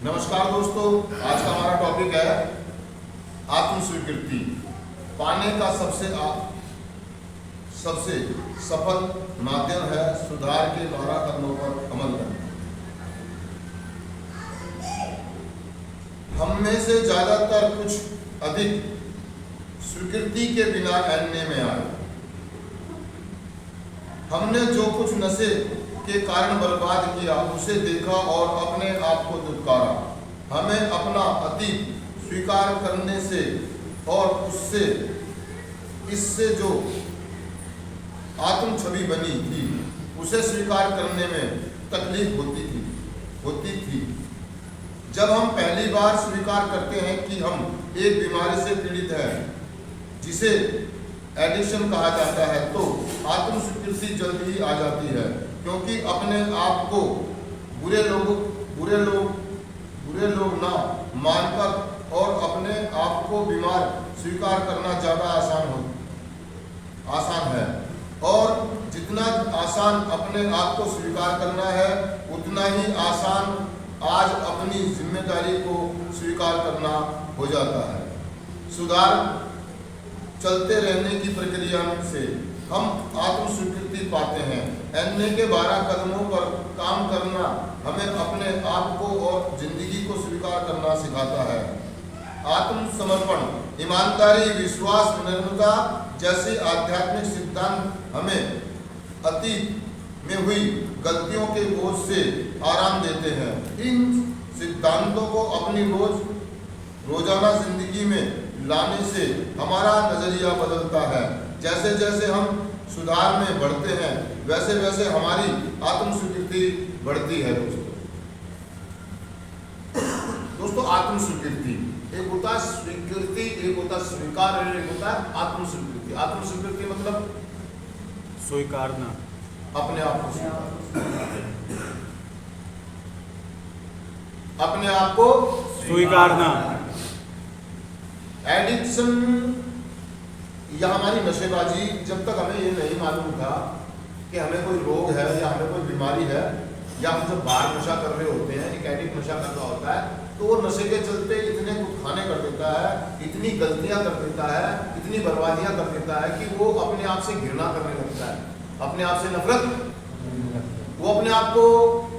नमस्कार दोस्तों, आज का हमारा टॉपिक है आत्म स्वीकृति पाने का सबसे सफल माध्यम है सुधार के 12 कदमों पर अमल करना। हम में से ज्यादातर कुछ अधिक स्वीकृति के बिना एनए में आए। हमने जो कुछ नशे के कारण बर्बाद किया उसे देखा और अपने आप को दुत्कारा। हमें अपना अतीत स्वीकार करने से और इससे जो आत्म छवि बनी थी उसे स्वीकार करने में तकलीफ होती थी। जब हम पहली बार स्वीकार करते हैं कि हम एक बीमारी से पीड़ित हैं जिसे एडिक्शन कहा जाता है, तो आत्म स्वीकृति जल्द ही आ जाती है, क्योंकि अपने आप को बुरे लोग ना मानकर और अपने आप को बीमार स्वीकार करना ज़्यादा आसान है। और जितना आसान अपने आप को स्वीकार करना है, उतना ही आसान आज अपनी जिम्मेदारी को स्वीकार करना हो जाता है। सुधार चलते रहने की प्रक्रिया से हम आत्म स्वीकृति पाते हैं। एनए के 12 कदमों पर काम करना हमें अपने आप को और जिंदगी को स्वीकार करना सिखाता है। आत्म समर्पण, ईमानदारी, विश्वास, निर्ममता जैसे आध्यात्मिक सिद्धांत हमें अतीत में हुई गलतियों के बोझ से आराम देते हैं। इन सिद्धांतों को अपनी रोजाना जिंदगी में लाने से हमारा नजरिया बदलता है। जैसे जैसे हम सुधार में बढ़ते हैं, वैसे वैसे हमारी आत्म स्वीकृति बढ़ती है। दोस्तों आत्म स्वीकृति एक होता है स्वीकृति, एक होता है स्वीकार, एक होता है आत्म स्वीकृति। आत्म स्वीकृति मतलब स्वीकारना, अपने आप को अपने आप को स्वीकारना। एडिक्शन या हमारी नशेबाजी, जब तक हमें ये नहीं मालूम था कि हमें कोई रोग है या हमें कोई बीमारी है, या हम जब बाहर नशा कर रहे होते हैं, एक एडिक्ट नशा कर रहा होता है, तो वो नशे के चलते इतने खाने कर देता है, इतनी गलतियां कर देता है, इतनी बर्बादियां कर देता है कि वो अपने आप से घृणा करने लगता है, अपने आप से नफरत। वो अपने आप को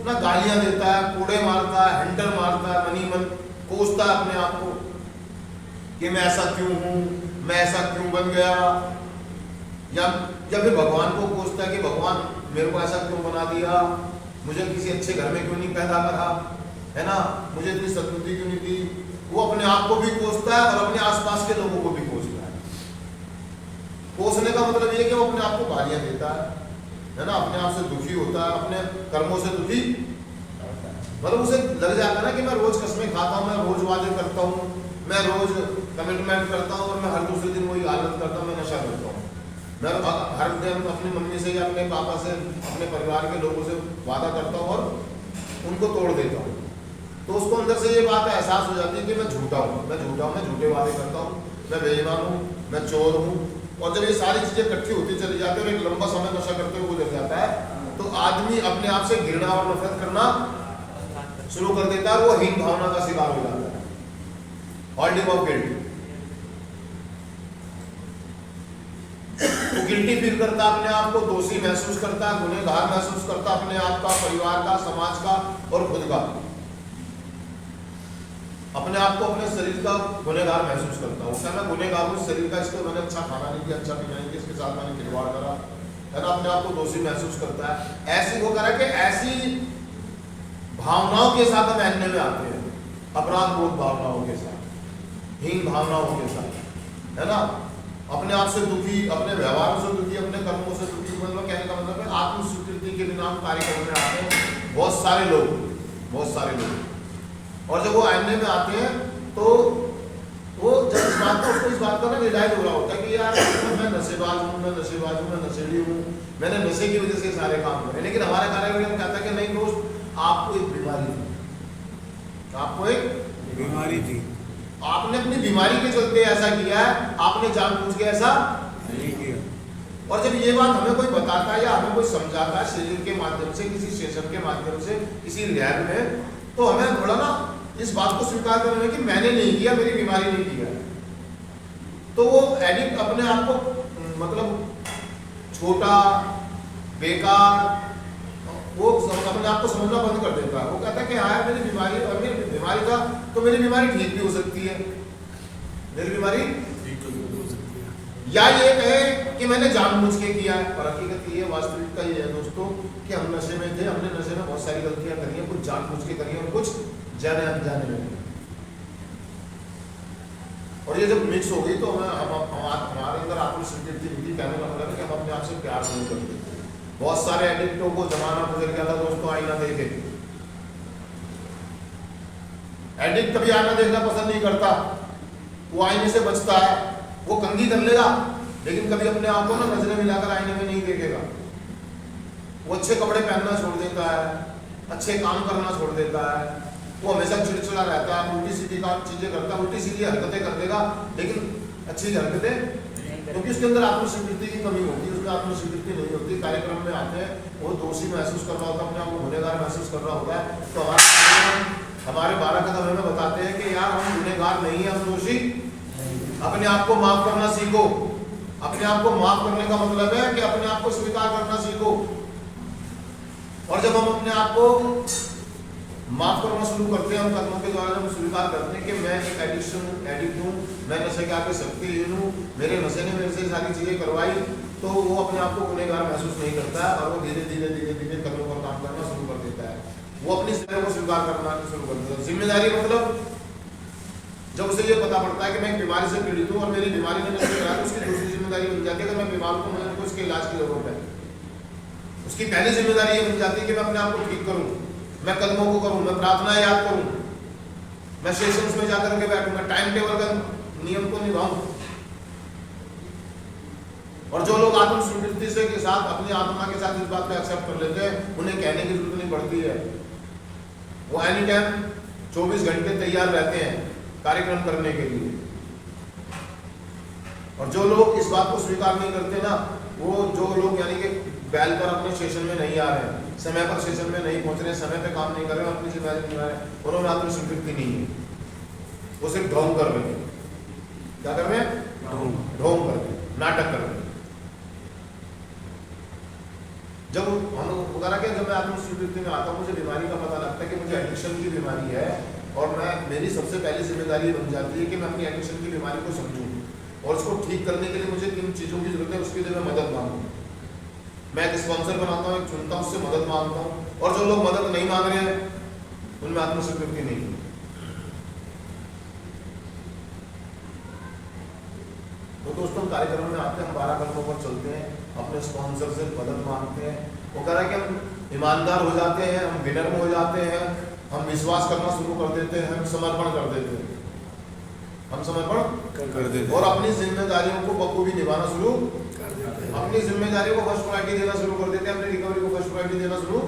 ना गालियां देता है, कोड़े मारता है, हंटर मारता है, मनी मन कोसता है अपने आप को कि मैं ऐसा क्यों हूँ, मैं ऐसा क्यों बन गया। या फिर भगवान को कोसता है कि भगवान मेरे को ऐसा क्यों बना दिया, मुझे किसी अच्छे घर में क्यों नहीं पैदा करा, है ना, मुझे इतनी सद्बुद्धि क्यों नहीं दी। वो अपने आप को भी कोसता है और अपने आसपास के लोगों को भी कोसता है। कोसने का मतलब ये कि वो अपने आप को गालियां देता है ना, अपने आप से दुखी होता है, अपने कर्मों से दुखी, मतलब उसे लग जाता है ना कि मैं रोज कसमें खाता हूँ, मैं रोज वादे करता हूँ, मैं रोज कमिटमेंट करता हूँ और मैं हर दूसरे दिन वही हालत करता हूँ, मैं नशा करता हूँ। मैं हर दिन अपनी मम्मी से या अपने पापा से, अपने परिवार के लोगों से वादा करता हूँ और उनको तोड़ देता हूँ। तो उसको अंदर से ये बात एहसास हो जाती है कि मैं झूठा हूँ, मैं झूठे वादे करता हूँ, मैं बेईमान हूँ, मैं चोर हूँ। और जब ये सारी चीज़ें इकट्ठी होती चली जाती है और एक लंबा समय नशा करते हुए गुजर जाता है, तो आदमी अपने आप से घृणा और नफरत करना शुरू कर देता है। वो हीन भावना का शिकार हो जाता है, हॉल्डिंग ऑफ गिल्ट। तो गिल्टी फील करता, अपने आप को दोषी महसूस करता, गुनहगार महसूस करता, अपने आप का, परिवार का, समाज का और खुद का। अपने आप को, अपने शरीर का गुनहगार महसूस करता हूँ। मैं गुनहगार हूँ शरीर का, इसको मैंने अच्छा खाना नहीं दिया, अच्छा पीना नहीं दिया, इसके साथ मैंने खिलवाड़ करा, है ना, अपने आप को दोषी महसूस करता है। ऐसी वो करा कि ऐसी भावनाओं के साथ हम एनए में आते हैं, अपराध बोध भावनाओं के साथ, हीन भावनाओं के साथ, है ना, अपने आप से दुखी, अपने व्यवहारों से दुखी, अपने कर्मों से दुखी। मतलब कहने का मतलब है आत्म स्वीकृति के बिना हम कार्य करने आते हैं बहुत सारे लोग। और जब वो एनए में आते हैं तो वो जब इस बात का ना रियलाइज हो रहा होता है कि यार मैं नशेबाज हूँ, मैं नशेड़ी हूँ, मैंने नशे की वजह से सारे काम करे। लेकिन हमारा कार्यक्रम कहता है कि नहीं दोस्त, आपको एक बीमारी थी, आपने अपनी बीमारी के चलते ऐसा किया है, आपने जानबूझ के ऐसा नहीं किया। और जब ये बात हमें कोई बताता है या हमें कोई समझाता है शरीर के माध्यम से, किसी सेशन के माध्यम से, किसी रिहैब में, तो हमें थोड़ा ना इस बात को स्वीकार करना है कि मैंने नहीं किया, मेरी बीमारी नहीं किया। तो वो एडिक्ट अपने आप को मतलब छोटा, बेकार, वो अपने आप को समझना बंद कर देता है। वो कहता है कि हाँ मेरी बीमारी, और मेरी बीमारी था तो मेरी बीमारी ठीक भी हो सकती है, मेरी बीमारी ठीक हो सकती है, या ये कहे कि मैंने जानबूझ के किया है। और हकीकत ये वास्तविकता ये है दोस्तों कि हम नशे में थे, हमने नशे में बहुत सारी गलतियां करी हैं, कुछ जानबूझ के करी हैं और कुछ जाने अनजाने में। और ये जब मिक्स हो गई तो हमारे अंदर आत्मस्वीकृति कहने का मतलब है कि हम अपने आप से प्यार नहीं करते। बहुत सारे एडिक्टों को जमाना गुजर गया था दोस्तों, आईना देखे। एडिक्ट कभी आईना देखना पसंद नहीं करता, वो आईने से बचता है, वो कंघी कर लेगा लेकिन कभी अपने आप को ना नजरें मिलाकर आईने में नहीं देखेगा। वो अच्छे कपड़े पहनना छोड़ देता है, अच्छे काम करना छोड़ देता है, वो हमेशा चिड़चिड़ा रहता है, उल्टी सीधी चीजें करता है, उल्टी सीधी हरकतें कर देगा लेकिन अच्छी हरकतें, क्योंकि उसके अंदर आत्मस्वीकृति की कमी होती है, उसमें आत्मस्वीकृति नहीं होती। कार्यक्रम में आते हैं, वो दोषी महसूस कर रहा होता है, अपने आप को गुनहगार महसूस कर रहा होता है। तो हमारे 12 कदम हमें बताते हैं कि यार हम गुनहगार नहीं है, हम दोषी। अपने आप को माफ करना सीखो। अपने आप को माफ करने का मतलब है कि अपने आप को स्वीकार करना सीखो। और जब हम अपने आप को माफ करना शुरू करते हैं, हम कदमों के द्वारा जब स्वीकार करते हैं कि मैं एक एडिक्ट हूँ, मैं नशे के आगे शक्तिहीन हूँ, मेरे नशे ने मेरे से सारी चीजें करवाई, तो वो अपने आप को गुनहगार महसूस नहीं करता है और वो धीरे धीरे कदमों पर काम करना शुरू कर देता है। वो अपनी जिम्मेदारी को स्वीकार करना शुरू कर देता है। जिम्मेदारी मतलब जब उसे ये पता पड़ता है कि मैं एक बीमारी से पीड़ित हूँ और मेरी बीमारी ने मुझे करा, तो उसकी दूसरी जिम्मेदारी बन जाती है अगर मैं बीमार हूँ तो मुझे उसके इलाज की जरूरत है। उसकी पहली जिम्मेदारी ये बन जाती है कि मैं अपने आप को ठीक करूँ, मैं कदमों को करूँ, मैं प्रार्थना याद करूँ, मैं सेशंस में जाकर के बैठूँ, मैं टाइम टेबल का नियम को निभाऊँ। और जो लोग आत्म स्वीकृति से के साथ अपनी आत्मा के साथ इस बात को एक्सेप्ट कर लेते हैं, उन्हें कहने की जरूरत नहीं पड़ती है। वो एनी टाइम 24 घंटे तैयार रहते हैं कार्यक्रम करने के लिए। और जो लोग इस बात को स्वीकार नहीं करते ना, वो जो लोग यानी कि बैल पर अपने सेशन में नहीं आ रहे हैं, समय पर सेशन में नहीं पहुंच रहे, समय पे काम नहीं कर रहे, अपनी जिम्मेदारी निभा रहे हैं, उन्होंने आत्मस्वीकृति नहीं है, वो सिर्फ ढोंग कर रहे हैं। क्या कर रहे हैं? ढोंग कर रहे हैं, नाटक कर रहे हैं। जब हम उतारा के जब मैं आत्मस्वीकृति में आता हूँ, मुझे बीमारी का पता लगता है कि मुझे एडिक्शन की बीमारी है, और मेरी सबसे पहली जिम्मेदारी बन जाती है कि मैं अपनी एडिक्शन की बीमारी को समझूं और उसको ठीक करने के लिए मुझे किन चीज़ों की जरूरत है उसके लिए मैं मदद मांगूं। मैं एक स्पॉन्सर बनाता हूँ, एक चुनता हूँ, उससे मदद मांगता हूँ। और जो लोग मदद नहीं मांग रहे हैं उनमें आत्मस्वीकृति नहीं है। तो दोस्तों कार्यक्रम में आते हैं, हम 12 कदमों पर चलते हैं, अपने स्पॉन्सर से मदद मांगते हैं। वो कह रहा है कि हम ईमानदार हो जाते हैं, हम विनम्र हो जाते हैं, हम विश्वास करना शुरू कर देते हैं, हम समर्पण कर देते हैं, हम समर्पण कर देते हैं और अपनी जिम्मेदारियों को बखूबी निभाना शुरू कर देते हैं। अपनी जिम्मेदारियों को फर्स्ट प्रायोरिटी देना शुरू कर देते हैं, अपनी रिकवरी को फर्स्ट प्रायोरिटी देना शुरू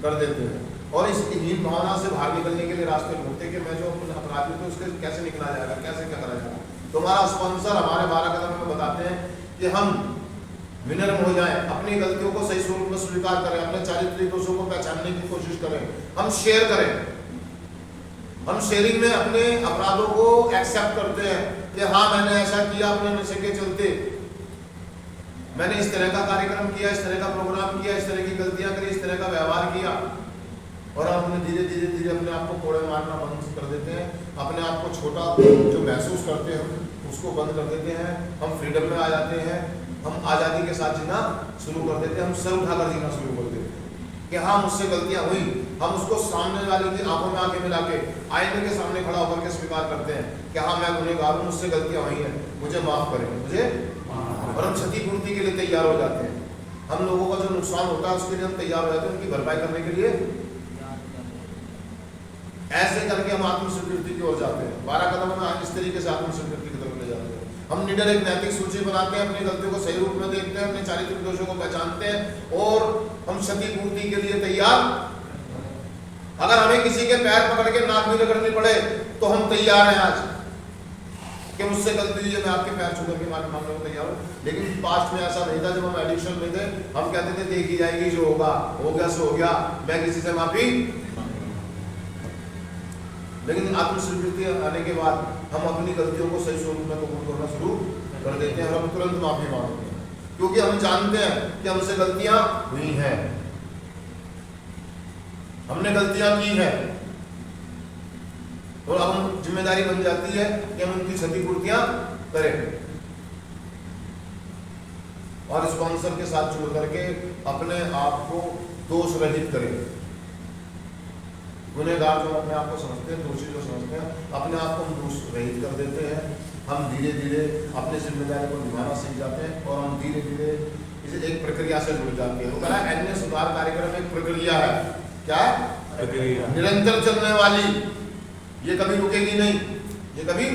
कर देते हैं। और इस हीन भावना से बाहर निकलने के लिए रास्ते ढूंढते कि मैं जो अपराधी हूँ उसके कैसे निकला जाएगा, कैसे क्या करा जाएगा। तो हमारा स्पॉन्सर हमारे 12 कदम में बताते हैं कि हम विनम्र हो जाएं, अपनी गलतियों को सही स्वरूप में स्वीकार करें, अपने चारित्रिक दोषों को पहचानने की कोशिश करें, हम शेयर करें, हम शेयरिंग में अपने अपराधों को एक्सेप्ट करते हैं कि हाँ मैंने ऐसा किया, अपने नशे के चलते मैंने इस तरह का कार्यक्रम किया, इस तरह का प्रोग्राम किया, इस तरह की गलतियां करी, इस तरह का व्यवहार किया। और हम धीरे धीरे अपने आप को कोड़े मारना बंद कर देते हैं, अपने आप को छोटा जो महसूस करते हैं हम उसको बंद कर देते हैं, हम फ्रीडम में आ जाते हैं, हम आज़ादी के साथ जीना शुरू कर देते हैं, हम सर उठाकर जीना शुरू कर देते हैं कि हाँ मुझसे गलतियां हुई। हम उसको सामने वाले की आंखों में आंखें मिला के आईने के सामने खड़ा होकर के स्वीकार करते हैं कि हाँ मैं गुनहगार हूँ, मुझसे गलतियां हुई हैं, मुझे माफ करें, मुझे। और हम क्षतिपूर्ति के लिए तैयार हो जाते हैं। हम लोगों का जो नुकसान होता है उसके लिए हम तैयार हो जाते हैं, उनकी भरपाई करने के लिए। ऐसे करके हम आत्मस्वीकृति की ओर जाते हैं। 12 कदम में इस तरीके से आत्मस्वीकृति की तरफ ले जाते हैं। हम निडर एक नैतिक सूची बनाते हैं, अपनी गलतियों को सही रूप में देखते हैं, अपने चारित्रिक दोषों को पहचानते हैं और हम क्षतिपूर्ति के लिए तैयार। अगर हमें किसी के पैर पकड़ के नाक भी रगड़नी पड़े तो हम तैयार हैं आज। कि मुझसे गलती हुई है, मैं आपके पैर छू करके माफी मांगने को तैयार हूँ। लेकिन पास्ट में ऐसा नहीं था, जब हम एडिक्शन में थे हम कहते थे देखी जाएगी, जो होगा हो गया सो हो गया, मैं किसी से माफी। लेकिन आत्मस्वीकृति आने के बाद हम अपनी गलतियों को सही स्वरूप में कबूल करना शुरू कर देते हैं और हम तुरंत माफी मांगते हैं, क्योंकि हम जानते हैं कि हमसे गलतियां हुई हैं, हमने गलतियां की है, और अब हम जिम्मेदारी बन जाती है कि हम उनकी क्षतिपूर्तियां करें और स्पॉन्सर के साथ जुड़ करके अपने आप को दोष रहित करें। गुनहगार जो अपने आप को समझते हैं, दोषी जो समझते हैं, अपने आप को हम दोष रहित कर देते हैं। हम धीरे धीरे अपनी जिम्मेदारी को निभाना सीख जाते हैं और हम धीरे धीरे इसे एक प्रक्रिया से जुड़ जाते हैं। वो कहा एनए सुधार कार्यक्रम एक प्रक्रिया है। क्या प्रक्रिया? निरंतर चलने वाली, ये कभी रुकेगी नहीं, ये कभी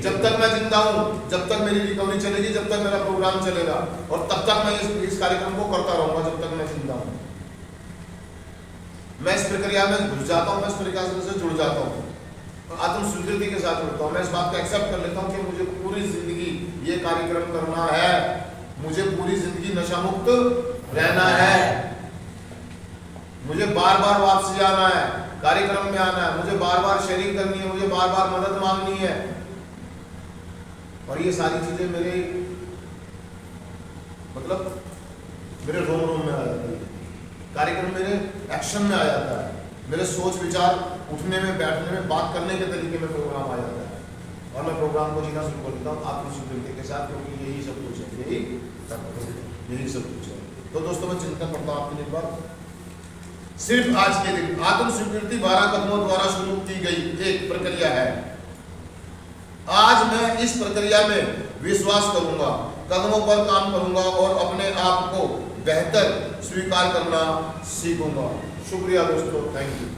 जब तक मैं जिंदा हूं, जब तक मेरी रिकवरी चलेगी, जब तक मेरा प्रोग्राम चलेगा, और तब तक मैं इस कार्यक्रम को करता रहूंगा जब तक मैं जिंदा हूं। मैं इस प्रक्रिया में घुस जाता हूं, मैं इस प्रक्रिया से जुड़ जाता हूं और आत्म स्वीकृति के साथ जुड़ता हूं। मैं इस बात को एक्सेप्ट कर लेता हूं कि मुझे पूरी जिंदगी ये कार्यक्रम करना है, मुझे पूरी जिंदगी नशा मुक्त रहना है, मुझे बार बार वापसी आना है, कार्यक्रम में आना है, मुझे बार बार शेयरिंग करनी है, मुझे बार बार मदद मांगनी है, और ये सारी चीजें मेरे मतलब मेरे रोम रोम में आ जाती है, कार्यक्रम मेरे एक्शन में आ जाता है, मेरे सोच विचार उठने में, बैठने में, बात करने के तरीके में प्रोग्राम आ जाता है, और मैं प्रोग्राम को जीना शुरू कर देता हूँ आत्मस्वीकृति के साथ, क्योंकि यही सब कुछ है, यही सब कुछ है। तो दोस्तों मैं चिंतन करता हूँ आपके लिए पर सिर्फ आज के दिन आत्म स्वीकृति 12 कदमों द्वारा शुरू की गई एक प्रक्रिया है। आज मैं इस प्रक्रिया में विश्वास करूंगा, कदमों पर काम करूंगा और अपने आप को बेहतर स्वीकार करना सीखूंगा। शुक्रिया दोस्तों, थैंक यू।